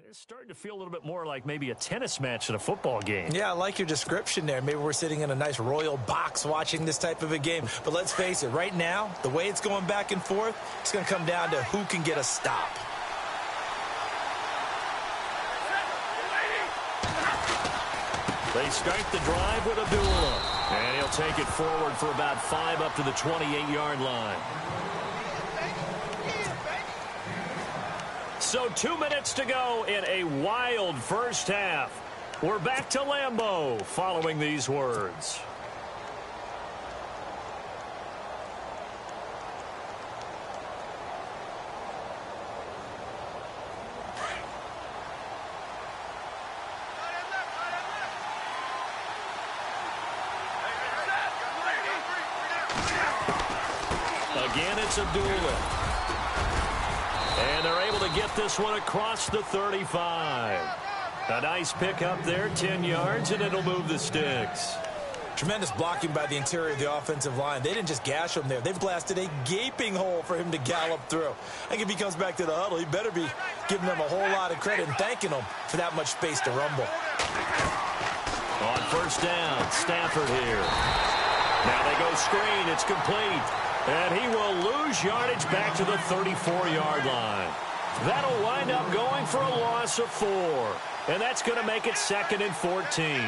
It's starting to feel a little bit more like maybe a tennis match than a football game. Yeah, I like your description there. Maybe we're sitting in a nice royal box watching this type of a game. But let's face it, right now, the way it's going back and forth, it's going to come down to who can get a stop. They start the drive with Abdullah. And he'll take it forward for about 5 up to the 28-yard line. So 2 minutes to go in a wild first half. We're back to Lambeau following these words. Again, it's Abdullah. And they're able to get this one across the 35. A nice pickup there, 10 yards, and it'll move the sticks. Tremendous blocking by the interior of the offensive line. They didn't just gash him there. They've blasted a gaping hole for him to gallop through. I think if he comes back to the huddle, he better be giving them a whole lot of credit and thanking them for that much space to rumble. On first down, Stafford here. Now they go screen. It's complete. And he will lose yardage back to the 34-yard line. That'll wind up going for a loss of 4. And that's going to make it 2nd and 14.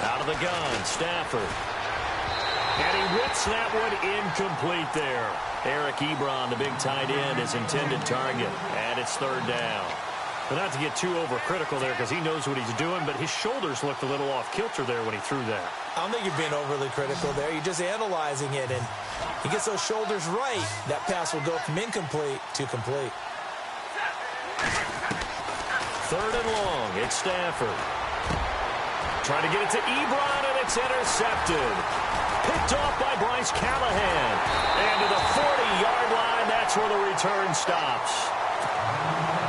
Out of the gun, Stafford. And he whips that one incomplete there. Eric Ebron, the big tight end, his intended target. And it's 3rd down. But not to get too overcritical there because he knows what he's doing, but his shoulders looked a little off kilter there when he threw that. I don't think you're being overly critical there. You're just analyzing it, and he gets those shoulders right. That pass will go from incomplete to complete. 3rd and long. It's Stafford. Trying to get it to Ebron, and it's intercepted. Picked off by Bryce Callahan. And to the 40-yard line, that's where the return stops.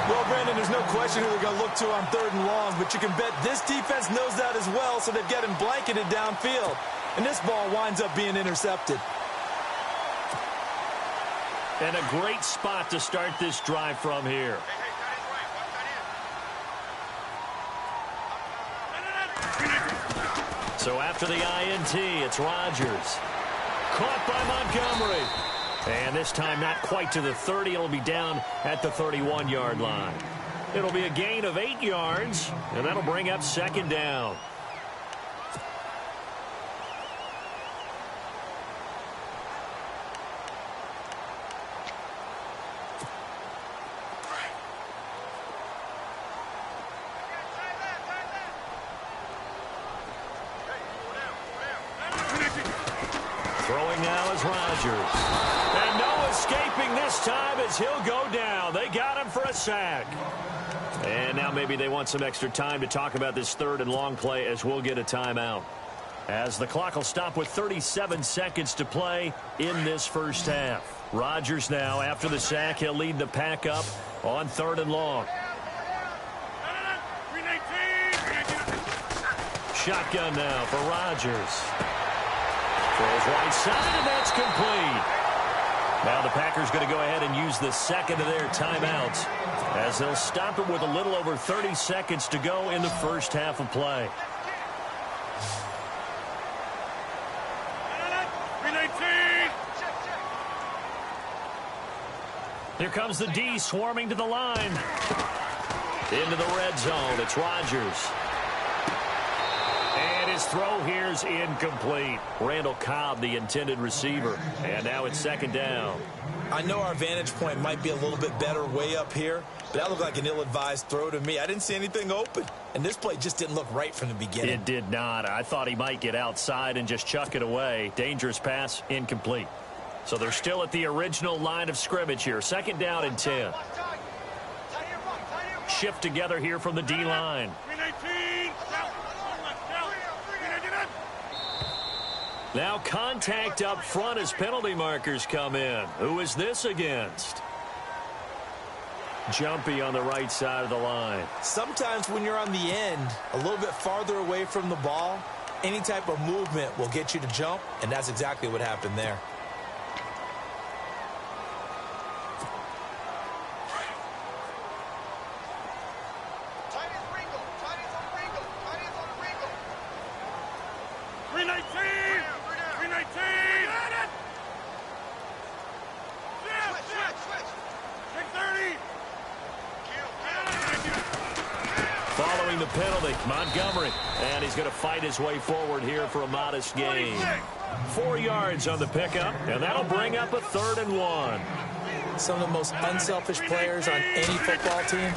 Well, Brandon, there's no question who they're going to look to on 3rd and long, but you can bet this defense knows that as well, so they've got him blanketed downfield. And this ball winds up being intercepted. And a great spot to start this drive from here. So after the INT, it's Rodgers. Caught by Montgomery. And this time not quite to the 30. It'll be down at the 31-yard line. It'll be a gain of 8 yards, and that'll bring up 2nd down. Throwing now is Rodgers. And no escaping this time as he'll go down. They got him for a sack. And now maybe they want some extra time to talk about this 3rd and long play as we'll get a timeout. As the clock will stop with 37 seconds to play in this first half. Rodgers now, after the sack, he'll lead the pack up on 3rd and long. Shotgun now for Rodgers. Throws right side, and that's complete. Now the Packers going to go ahead and use the 2nd of their timeouts as they'll stop it with a little over 30 seconds to go in the first half of play. Here comes the D swarming to the line. Into the red zone. It's Rodgers. And his throw here's incomplete. Randall Cobb, the intended receiver. And now it's 2nd down. I know our vantage point might be a little bit better way up here, but that looked like an ill-advised throw to me. I didn't see anything open, and this play just didn't look right from the beginning. It did not. I thought he might get outside and just chuck it away. Dangerous pass, incomplete. So they're still at the original line of scrimmage here. 2nd down and 10. Shift together here from the D-line. Now contact up front as penalty markers come in. Who is this against? jumpy on the right side of the line. Sometimes when you're on the end, a little bit farther away from the ball, any type of movement will get you to jump, and that's exactly what happened there. Following the penalty, Montgomery. And he's going to fight his way forward here for a modest gain. 4 yards on the pickup, and that'll bring up a 3rd and 1. Some of the most unselfish players on any football team,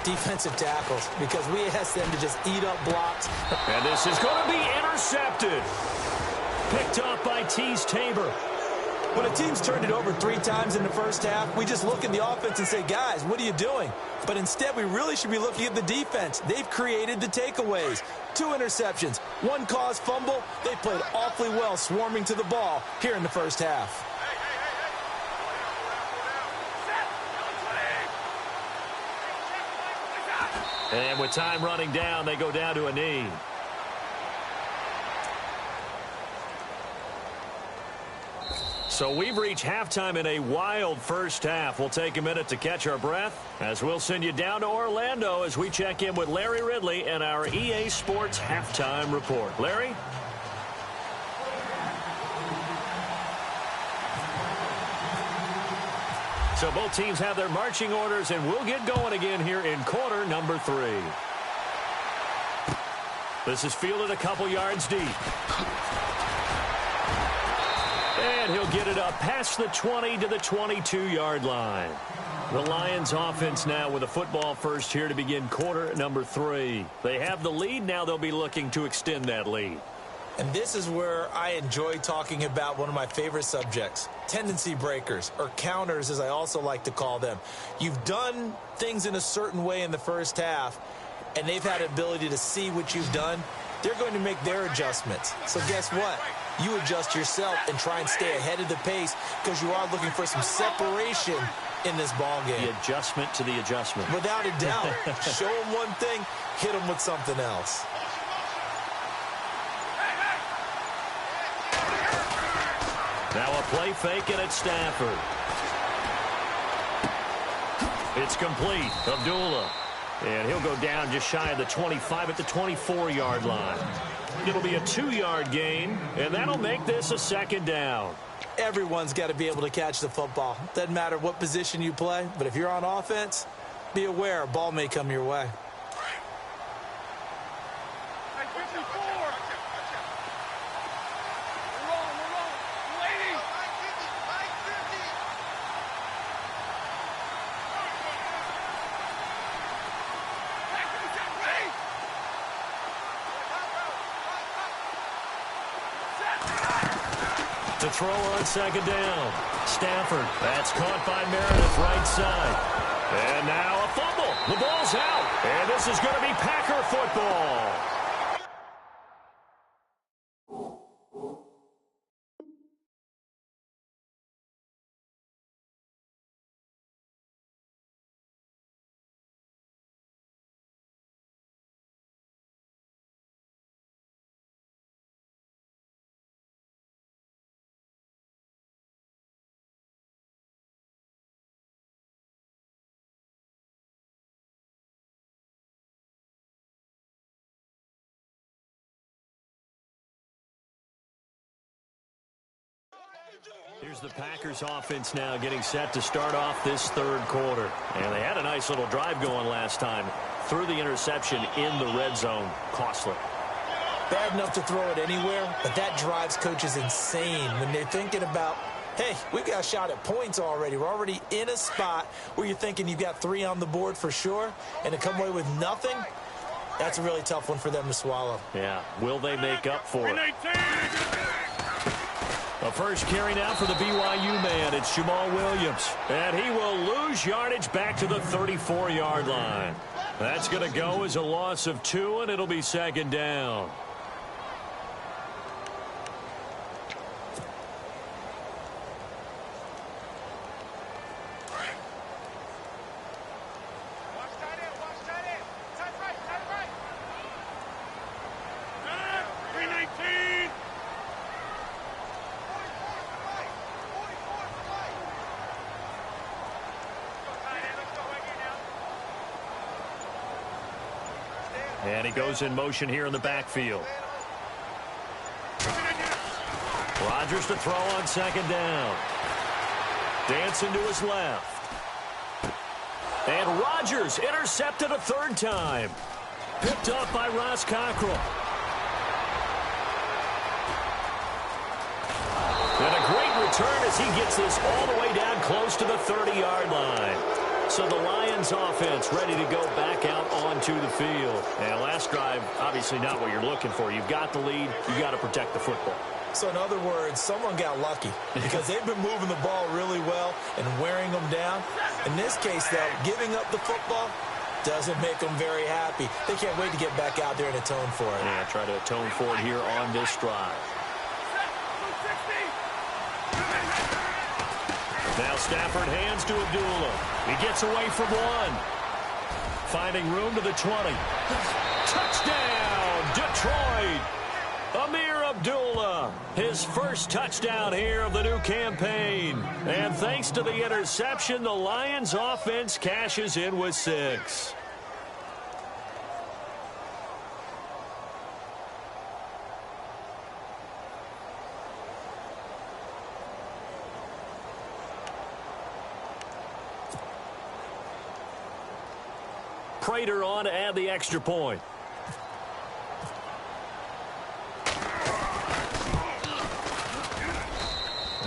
defensive tackles, because we ask them to just eat up blocks. And this is going to be intercepted. Picked off by Teez Tabor. When a team's turned it over 3 times in the first half, we just look at the offense and say, guys, what are you doing? But instead, we really should be looking at the defense. They've created the takeaways. 2 interceptions, 1 caused fumble. They played awfully well swarming to the ball here in the first half. And with time running down, they go down to a knee. So we've reached halftime in a wild first half. We'll take a minute to catch our breath as we'll send you down to Orlando as we check in with Larry Ridley and our EA Sports Halftime Report. Larry? So both teams have their marching orders, and we'll get going again here in quarter number 3. This is fielded a couple yards deep. And he'll get it up past the 20 to the 22-yard line. The Lions offense now with a football first here to begin quarter number 3. They have the lead. Now they'll be looking to extend that lead. And this is where I enjoy talking about one of my favorite subjects, tendency breakers, or counters as I also like to call them. You've done things in a certain way in the first half, and they've had an ability to see what you've done. They're going to make their adjustments. So guess what? You adjust yourself and try and stay ahead of the pace because you are looking for some separation in this ball game. The adjustment to the adjustment. Without a doubt. Show them one thing, hit them with something else. Now a play fake, and it's Stafford. It's complete. Abdullah. And he'll go down just shy of the 25 at the 24-yard line. It'll be a 2-yard gain, and that'll make this a 2nd down. Everyone's got to be able to catch the football. Doesn't matter what position you play, but if you're on offense, be aware a ball may come your way. To throw on 2nd down. Stafford. That's caught by Meredith, right side. And now a fumble. The ball's out. And this is going to be Packer football. Here's the Packers offense now getting set to start off this 3rd quarter. And they had a nice little drive going last time. Threw the interception in the red zone. Costly. Bad enough to throw it anywhere, but that drives coaches insane when they're thinking about, hey, we've got a shot at points already. We're already in a spot where you're thinking you've got 3 on the board for sure, and to come away with nothing, that's a really tough one for them to swallow. Yeah. Will they make up for it? A first carry now for the BYU man. It's Jamal Williams. And he will lose yardage back to the 34-yard line. That's going to go as a loss of 2, and it'll be 2nd down. And he goes in motion here in the backfield. Rodgers to throw on second down. Dancing to his left. And Rodgers intercepted a third time. Picked up by Ross Cockrell. And a great return as he gets this all the way down close to the 30-yard line. So the Lions offense ready to go back out onto the field. And last drive, obviously not what you're looking for. You've got the lead. You've got to protect the football. So in other words, someone got lucky because they've been moving the ball really well and wearing them down. In this case, though, giving up the football doesn't make them very happy. They can't wait to get back out there and atone for it. Yeah, try to atone for it here on this drive. Now Stafford hands to Abdullah. He gets away from one. Finding room to the 20. Touchdown, Detroit! Amir Abdullah, his first touchdown here of the new campaign. And thanks to the interception, the Lions offense cashes in with 6. Prater on to add the extra point.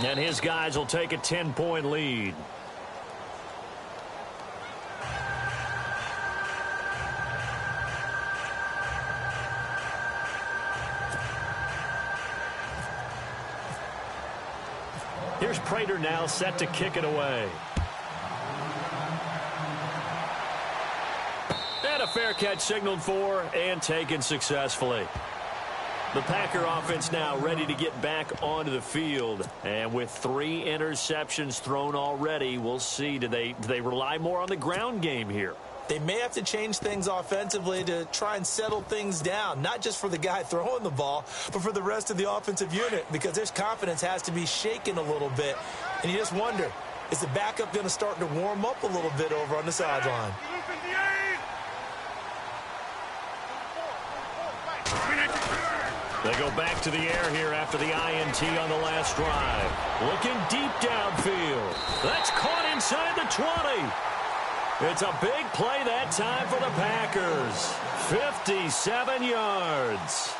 And his guys will take a 10-point lead. Here's Prater now set to kick it away. And a fair catch signaled for and taken successfully. The Packer offense now ready to get back onto the field. And with 3 interceptions thrown already, we'll see. Do they rely more on the ground game here? They may have to change things offensively to try and settle things down, not just for the guy throwing the ball, but for the rest of the offensive unit, because their confidence has to be shaken a little bit. And you just wonder, is the backup going to start to warm up a little bit over on the sideline? They go back to the air here after the INT on the last drive. Looking deep downfield. That's caught inside the 20. It's a big play that time for the Packers. 57 yards.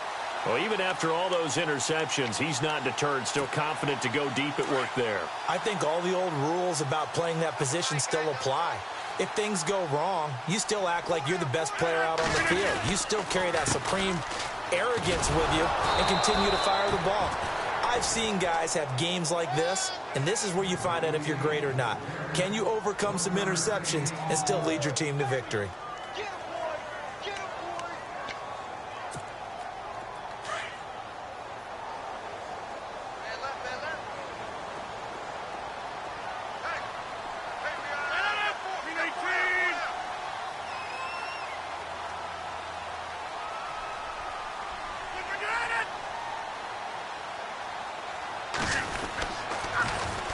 Well, even after all those interceptions, he's not deterred, still confident to go deep at work there. I think all the old rules about playing that position still apply. If things go wrong, you still act like you're the best player out on the field. You still carry that supreme arrogance with you and continue to fire the ball. I've seen guys have games like this, and this is where you find out if you're great or not. Can you overcome some interceptions and still lead your team to victory?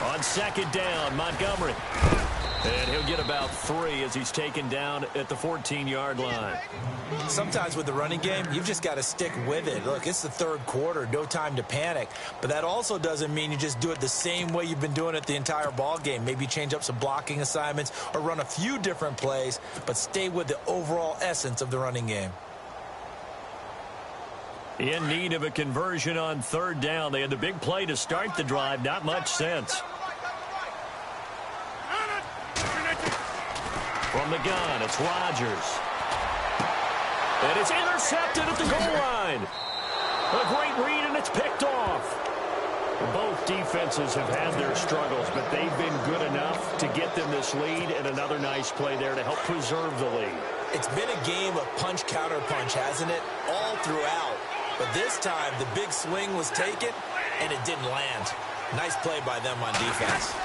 On second down, Montgomery. And he'll get about 3 as he's taken down at the 14-yard line. Sometimes with the running game, you've just got to stick with it. Look, it's the third quarter, no time to panic. But that also doesn't mean you just do it the same way you've been doing it the entire ball game. Maybe change up some blocking assignments or run a few different plays, but stay with the overall essence of the running game. In need of a conversion on third down. They had the big play to start the drive. Not much sense. From the gun, it's Rodgers. And it's intercepted at the goal line. A great read, and it's picked off. Both defenses have had their struggles, but they've been good enough to get them this lead, and another nice play there to help preserve the lead. It's been a game of punch-counter-punch, hasn't it? All throughout. But this time, the big swing was taken, and it didn't land. Nice play by them on defense.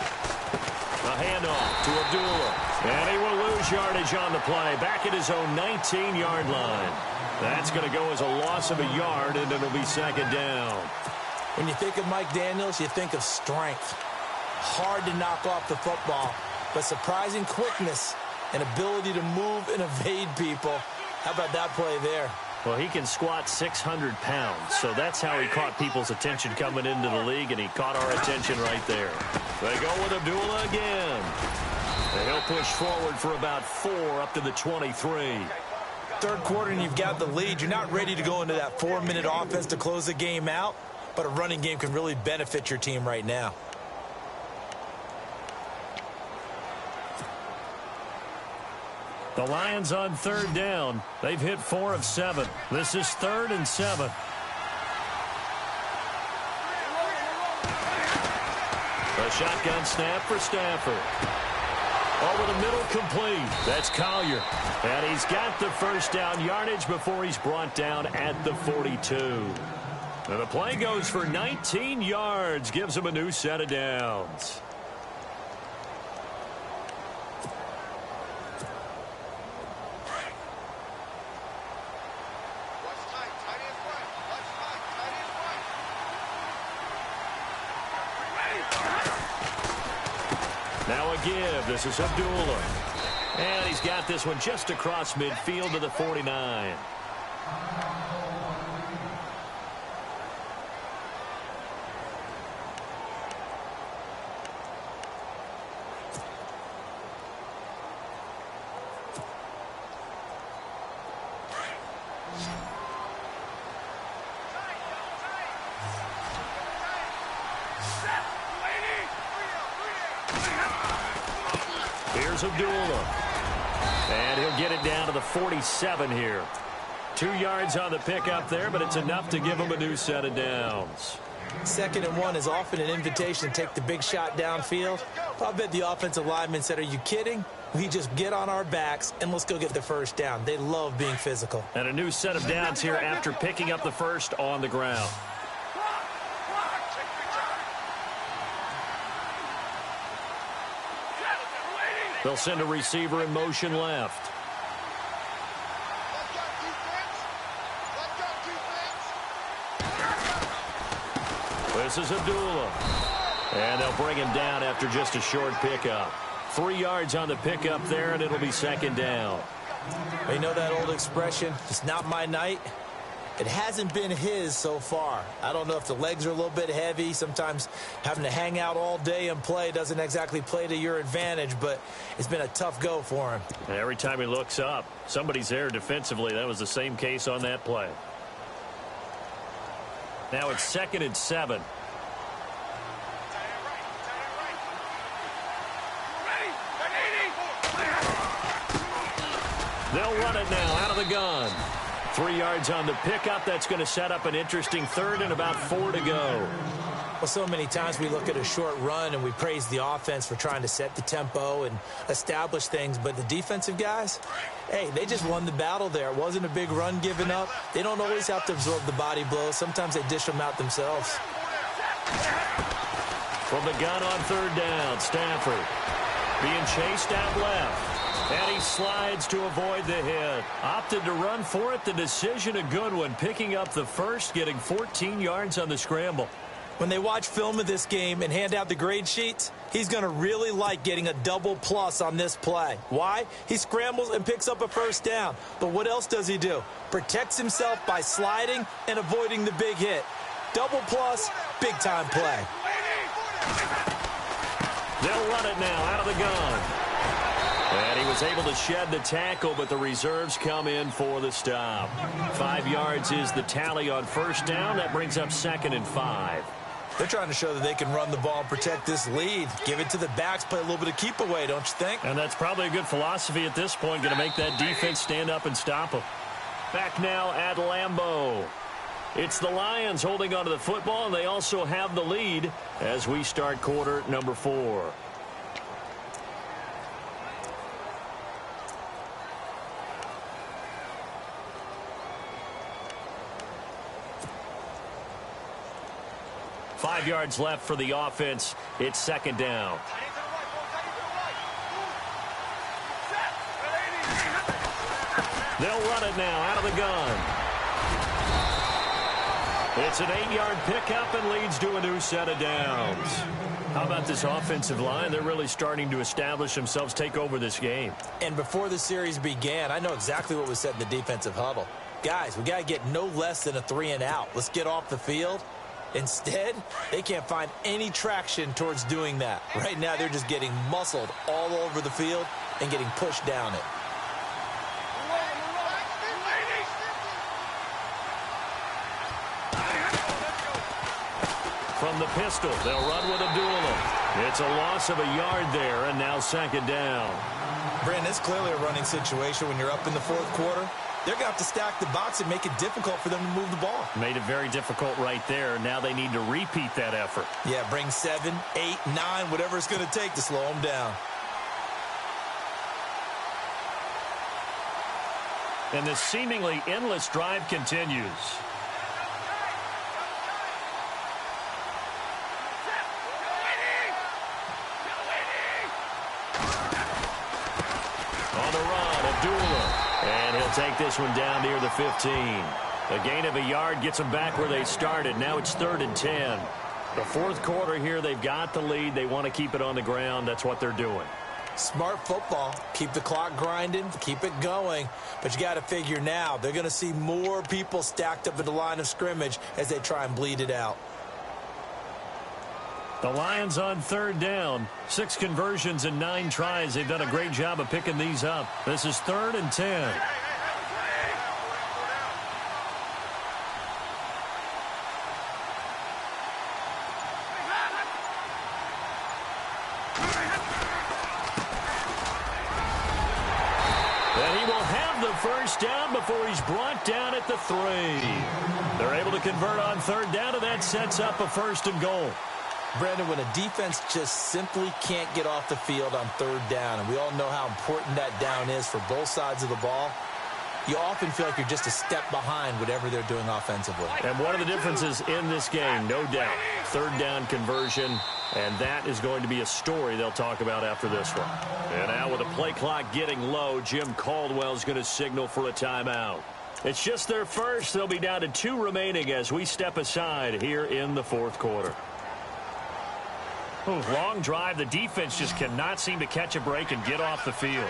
A handoff to Abdullah. And he will lose yardage on the play. Back at his own 19-yard line. That's going to go as a loss of a yard, and it'll be second down. When you think of Mike Daniels, you think of strength. Hard to knock off the football, but surprising quickness and ability to move and evade people. How about that play there? Well, he can squat 600 pounds, so that's how he caught people's attention coming into the league, and he caught our attention right there. They go with Abdullah again. And he'll push forward for about 4 up to the 23. Third quarter and you've got the lead. You're not ready to go into that 4-minute offense to close the game out, but a running game can really benefit your team right now. The Lions on third down. They've hit 4 of 7. This is 3rd and 7. A shotgun snap for Stafford. Over the middle, complete. That's Collier. And he's got the first down yardage before he's brought down at the 42. And the play goes for 19 yards. Gives him a new set of downs. Now a give. This is Abdullah. And he's got this one just across midfield to the 49. Here's Abdullah. And he'll get it down to the 47 here. 2 yards on the pickup there, but it's enough to give him a new set of downs. 2nd and 1 is often an invitation to take the big shot downfield. I bet the offensive lineman said, are you kidding? We just get on our backs and let's go get the first down. They love being physical. And a new set of downs here after picking up the first on the ground. They'll send a receiver in motion left. This is Abdullah. And they'll bring him down after just a short pickup. 3 yards on the pickup there, and it'll be 2nd down. You know that old expression, it's not my night? It hasn't been his so far. I don't know if the legs are a little bit heavy. Sometimes having to hang out all day and play doesn't exactly play to your advantage, but it's been a tough go for him. And every time he looks up, somebody's there defensively. That was the same case on that play. Now it's 2nd and 7. They'll run it now out of the gun. 3 yards on the pickup. That's going to set up an interesting 3rd and about 4 to go. Well, so many times we look at a short run and we praise the offense for trying to set the tempo and establish things, but the defensive guys, hey, they just won the battle there. It wasn't a big run given up. They don't always have to absorb the body blows. Sometimes they dish them out themselves. From the gun on 3rd down, Stafford being chased out left. And he slides to avoid the hit. Opted to run for it. The decision a good one. Picking up the first, getting 14 yards on the scramble. When they watch film of this game and hand out the grade sheets, he's going to really like getting a double plus on this play. Why? He scrambles and picks up a first down. But what else does he do? Protects himself by sliding and avoiding the big hit. Double plus, big-time play. They'll run it now out of the gun. And he was able to shed the tackle, but the reserves come in for the stop. 5 yards is the tally on 1st down. That brings up 2nd and 5. They're trying to show that they can run the ball and protect this lead. Give it to the backs, play a little bit of keep away, don't you think? And that's probably a good philosophy at this point, going to make that defense stand up and stop them. Back now at Lambeau. It's the Lions holding onto the football, and they also have the lead as we start quarter number 4. Five yards left for the offense. It's 2nd down. They'll run it now out of the gun. It's an 8-yard pickup and leads to a new set of downs. How about this offensive line? They're really starting to establish themselves, take over this game. And before the series began, I know exactly what was said in the defensive huddle. Guys, we got to get no less than a 3-and-out. Let's get off the field. Instead, they can't find any traction towards doing that. Right now, they're just getting muscled all over the field and getting pushed down it. From the pistol, they'll run with Abdullah. It's a loss of a yard there, and now second down. Brandon, it's clearly a running situation when you're up in the fourth quarter. They're going to have to stack the box and make it difficult for them to move the ball. Made it very difficult right there. Now they need to repeat that effort. Yeah, bring 7, 8, 9, whatever it's going to take to slow them down. And this seemingly endless drive continues. On the run, Abdullah. And he'll take this one down near the 15. A gain of a yard gets them back where they started. Now it's 3rd and 10. The fourth quarter here, they've got the lead. They want to keep it on the ground. That's what they're doing. Smart football. Keep the clock grinding. Keep it going. But you got to figure now, they're going to see more people stacked up at the line of scrimmage as they try and bleed it out. The Lions on 3rd down. 6 conversions and 9 tries. They've done a great job of picking these up. This is 3rd and 10. And he will have the first down before he's brought down at the 3. They're able to convert on 3rd down, and that sets up a 1st and goal. Brandon, when a defense just simply can't get off the field on 3rd down, and we all know how important that down is for both sides of the ball, you often feel like you're just a step behind whatever they're doing offensively. And one of the differences in this game, no doubt, 3rd down conversion, and that is going to be a story they'll talk about after this one. And now with the play clock getting low, Jim Caldwell's going to signal for a timeout. It's just their first. They'll be down to 2 remaining as we step aside here in the fourth quarter. Long drive. The defense just cannot seem to catch a break and get off the field.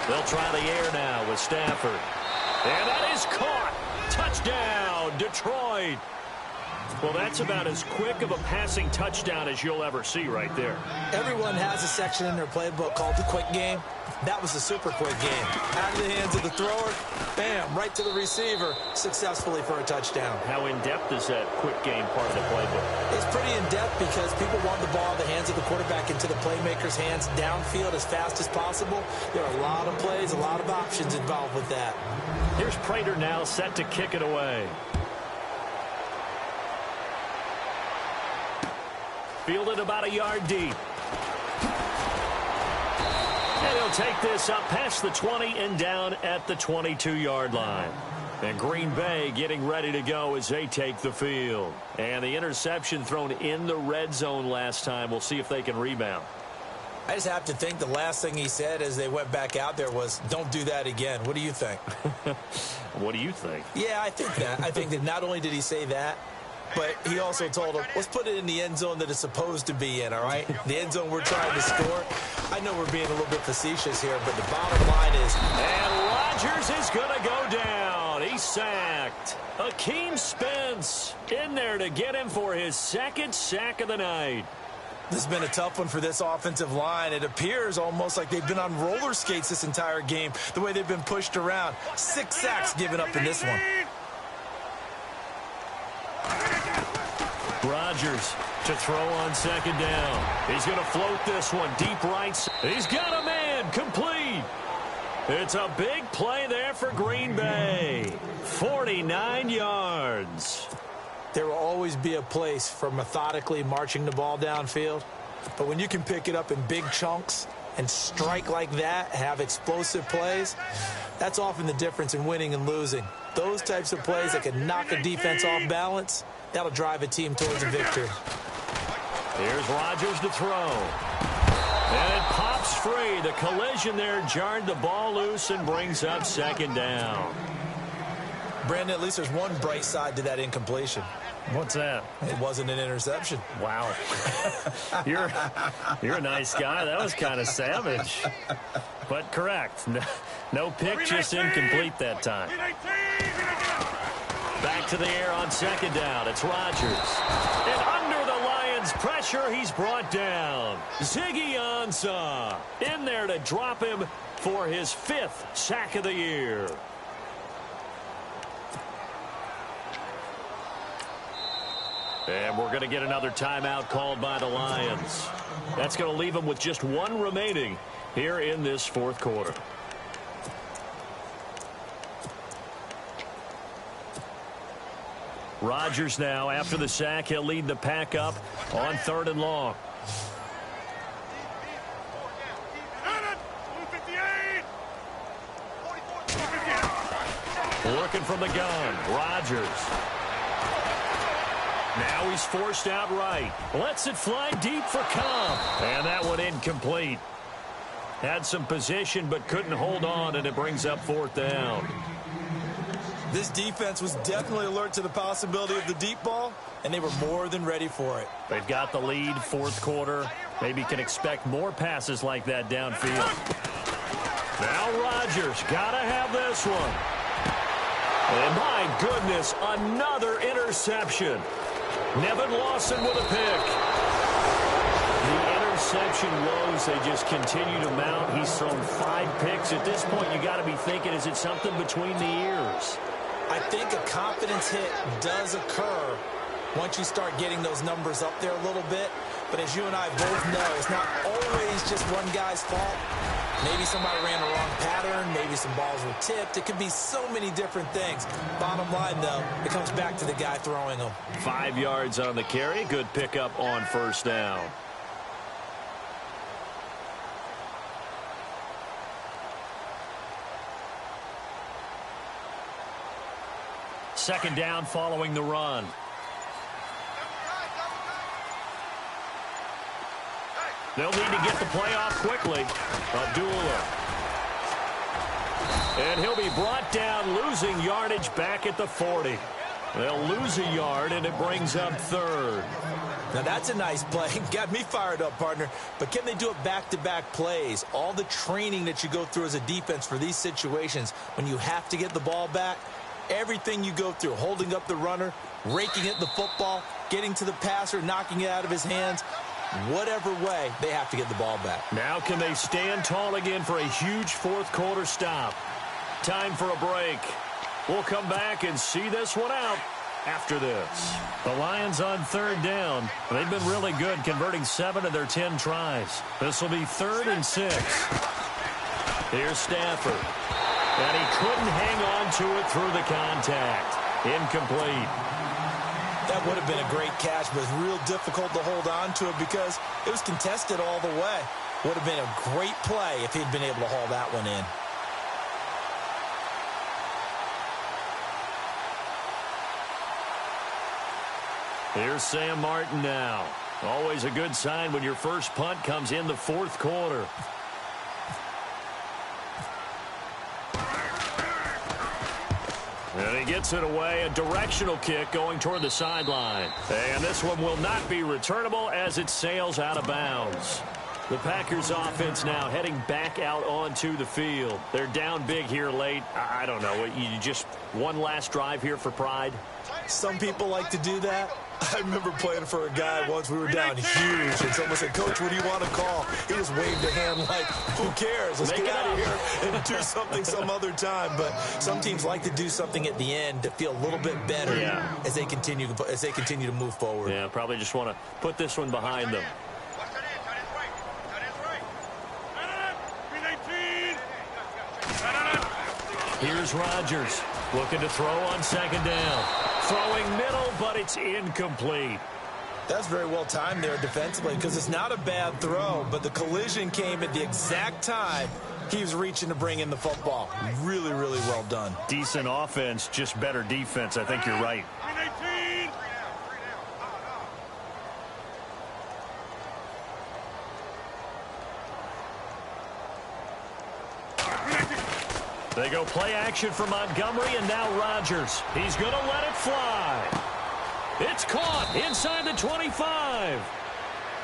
They'll try the air now with Stafford. And that is caught. Touchdown, Detroit. Well, that's about as quick of a passing touchdown as you'll ever see right there. Everyone has a section in their playbook called the quick game. That was a super quick game. Out of the hands of the thrower, bam, right to the receiver, successfully for a touchdown. How in-depth is that quick game part of the playbook? It's pretty in-depth because people want the ball in the hands of the quarterback into the playmaker's hands downfield as fast as possible. There are a lot of plays, a lot of options involved with that. Here's Prater now set to kick it away. Fielded about a yard deep. And he'll take this up past the 20 and down at the 22-yard line. And Green Bay getting ready to go as they take the field. And the interception thrown in the red zone last time. We'll see if they can rebound. I just have to think the last thing he said as they went back out there was, don't do that again. What do you think? What do you think? Yeah, I think that. I think that not only did he say that, but he also told him, let's put it in the end zone that it's supposed to be in, all right? The end zone we're trying to score. I know we're being a little bit facetious here, but the bottom line is... And Rodgers is going to go down. He's sacked. Akeem Spence in there to get him for his 2nd sack of the night. This has been a tough one for this offensive line. It appears almost like they've been on roller skates this entire game, the way they've been pushed around. 6 sacks given up in this one. Rodgers to throw on 2nd down. He's going to float this one deep right. He's got a man complete. It's a big play there for Green Bay. 49 yards. There will always be a place for methodically marching the ball downfield. But when you can pick it up in big chunks and strike like that, have explosive plays, that's often the difference in winning and losing. Those types of plays that can knock a defense off balance, that'll drive a team towards a victory. Here's Rodgers to throw. And it pops breaks free. The collision there jarred the ball loose and brings up second down. Brandon, at least there's one bright side to that incompletion. What's that? It wasn't an interception. Wow. You're a nice guy. That was kind of savage. But correct. No pick, just incomplete that time. Back to the air on second down. It's Rodgers. And under the Lions' pressure, he's brought down. Ziggy Ansah in there to drop him for his 5th sack of the year. And we're going to get another timeout called by the Lions. That's going to leave them with just one remaining here in this fourth quarter. Rodgers now, after the sack, he'll lead the pack up on 3rd and long. Working from the gun, Rodgers. Now he's forced out right. Lets it fly deep for Cobb. And that one incomplete. Had some position but couldn't hold on, and it brings up 4th down. This defense was definitely alert to the possibility of the deep ball, and they were more than ready for it. They've got the lead, 4th quarter. Maybe can expect more passes like that downfield. Now Rodgers, gotta have this one. And my goodness, another interception. Nevin Lawson with a pick. The interception woes, they just continue to mount. He's thrown 5 picks. At this point, you got to be thinking, is it something between the ears? I think a confidence hit does occur once you start getting those numbers up there a little bit. But as you and I both know, it's not always just one guy's fault. Maybe somebody ran the wrong pattern. Maybe some balls were tipped. It could be so many different things. Bottom line, though, it comes back to the guy throwing them. 5 yards on the carry. Good pickup on 1st down. Second down following the run. They'll need to get the play off quickly. Abdullah. And he'll be brought down, losing yardage back at the 40. They'll lose a yard, and it brings up 3rd. Now, that's a nice play. Got me fired up, partner. But can they do it back-to-back plays? All the training that you go through as a defense for these situations, when you have to get the ball back, everything you go through, holding up the runner, raking at the football, getting to the passer, knocking it out of his hands, whatever way, they have to get the ball back. Now can they stand tall again for a huge 4th quarter stop? Time for a break. We'll come back and see this one out after this. The Lions on 3rd down. They've been really good, converting 7 of their 10 tries. This will be 3rd and 6. Here's Stafford. And he couldn't hang on to it through the contact. Incomplete. That would have been a great catch, but it's real difficult to hold on to it because it was contested all the way. Would have been a great play if he'd been able to haul that one in. Here's Sam Martin now. Always a good sign when your first punt comes in the 4th quarter. And he gets it away, a directional kick going toward the sideline. And this one will not be returnable as it sails out of bounds. The Packers offense now heading back out onto the field. They're down big here late. I don't know. You just one last drive here for pride? Some people like to do that. I remember playing for a guy once. We were down huge, and someone said, "Coach, what do you want to call?" He just waved a hand like, "Who cares? Let's get out of here and do something some other time." But some teams like to do something at the end to feel a little bit better as they continue to move forward. Yeah, probably just want to put this one behind them. Here's Rodgers looking to throw on 2nd down. Throwing middle, but it's incomplete. That's very well timed there defensively because it's not a bad throw, but the collision came at the exact time he was reaching to bring in the football. Really, really well done. Decent offense, just better defense. I think you're right. They go play action for Montgomery, and now Rodgers. He's going to let it fly. It's caught inside the 25.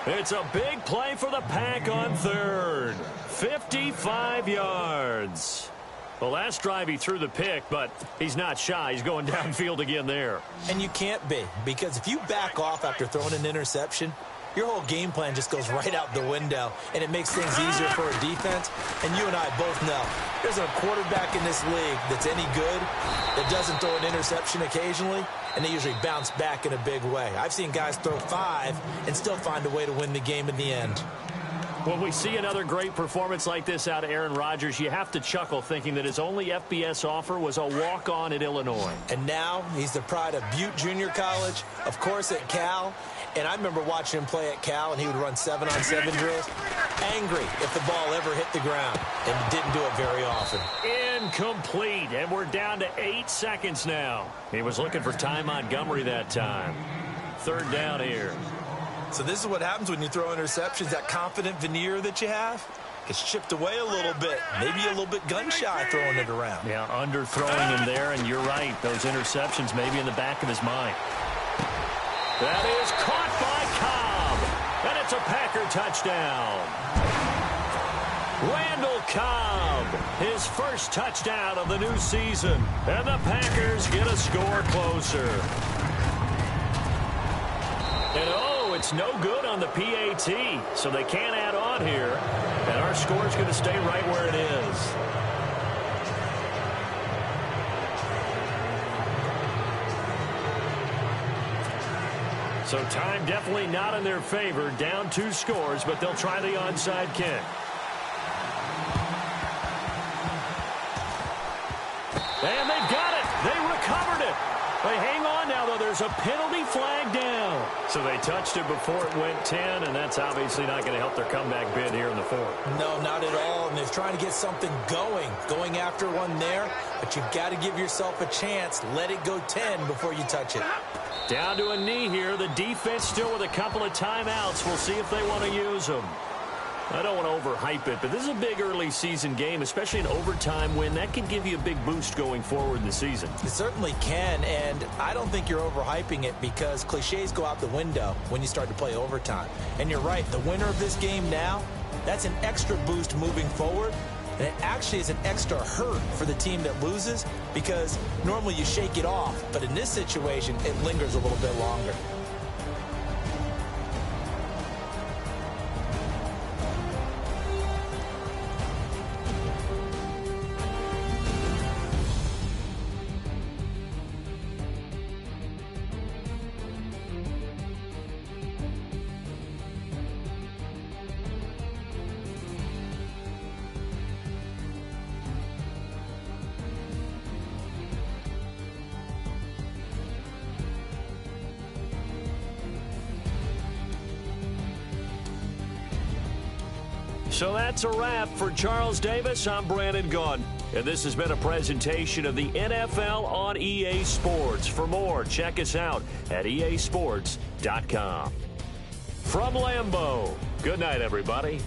It's a big play for the Pack on third. 55 yards. The last drive he threw the pick, but he's not shy. He's going downfield again there. And you can't be, because if you back off after throwing an interception, your whole game plan just goes right out the window, and it makes things easier for a defense. And you and I both know there's a quarterback in this league that's any good that doesn't throw an interception occasionally, and they usually bounce back in a big way. I've seen guys throw 5 and still find a way to win the game in the end. When we see another great performance like this out of Aaron Rodgers, you have to chuckle thinking that his only FBS offer was a walk-on at Illinois. And now he's the pride of Butte Junior College, of course at Cal. And I remember watching him play at Cal, and he would run 7-on-7 drills. Angry if the ball ever hit the ground, and he didn't do it very often. Incomplete, and we're down to 8 seconds now. He was looking for Ty Montgomery that time. Third down here. So this is what happens when you throw interceptions. That confident veneer that you have gets chipped away a little bit. Maybe a little bit gun-shy throwing it around. Yeah, underthrowing him there, and you're right. Those interceptions maybe in the back of his mind. That is caught by Cobb, and it's a Packer touchdown. Randall Cobb, his first touchdown of the new season, and the Packers get a score closer. And oh, it's no good on the PAT, so they can't add on here, and our score's going to stay right where it is. So time definitely not in their favor. Down 2 scores, but they'll try the onside kick. And they've got it. They recovered it. They hang on now, though. There's a penalty flag down. So they touched it before it went 10, and that's obviously not going to help their comeback bid here in the 4th. No, not at all. And they're trying to get something going after one there. But you've got to give yourself a chance. Let it go 10 before you touch it. Down to a knee here. The defense still with a couple of timeouts. We'll see if they want to use them. I don't want to overhype it, but this is a big early season game, especially an overtime win. That can give you a big boost going forward in the season. It certainly can, and I don't think you're overhyping it because cliches go out the window when you start to play overtime. And you're right, the winner of this game now, that's an extra boost moving forward. And it actually is an extra hurt for the team that loses because normally you shake it off. But in this situation, it lingers a little bit longer. So that's a wrap for Charles Davis. I'm Brandon Gaudin, and this has been a presentation of the NFL on EA Sports. For more, check us out at easports.com. From Lambeau, good night, everybody.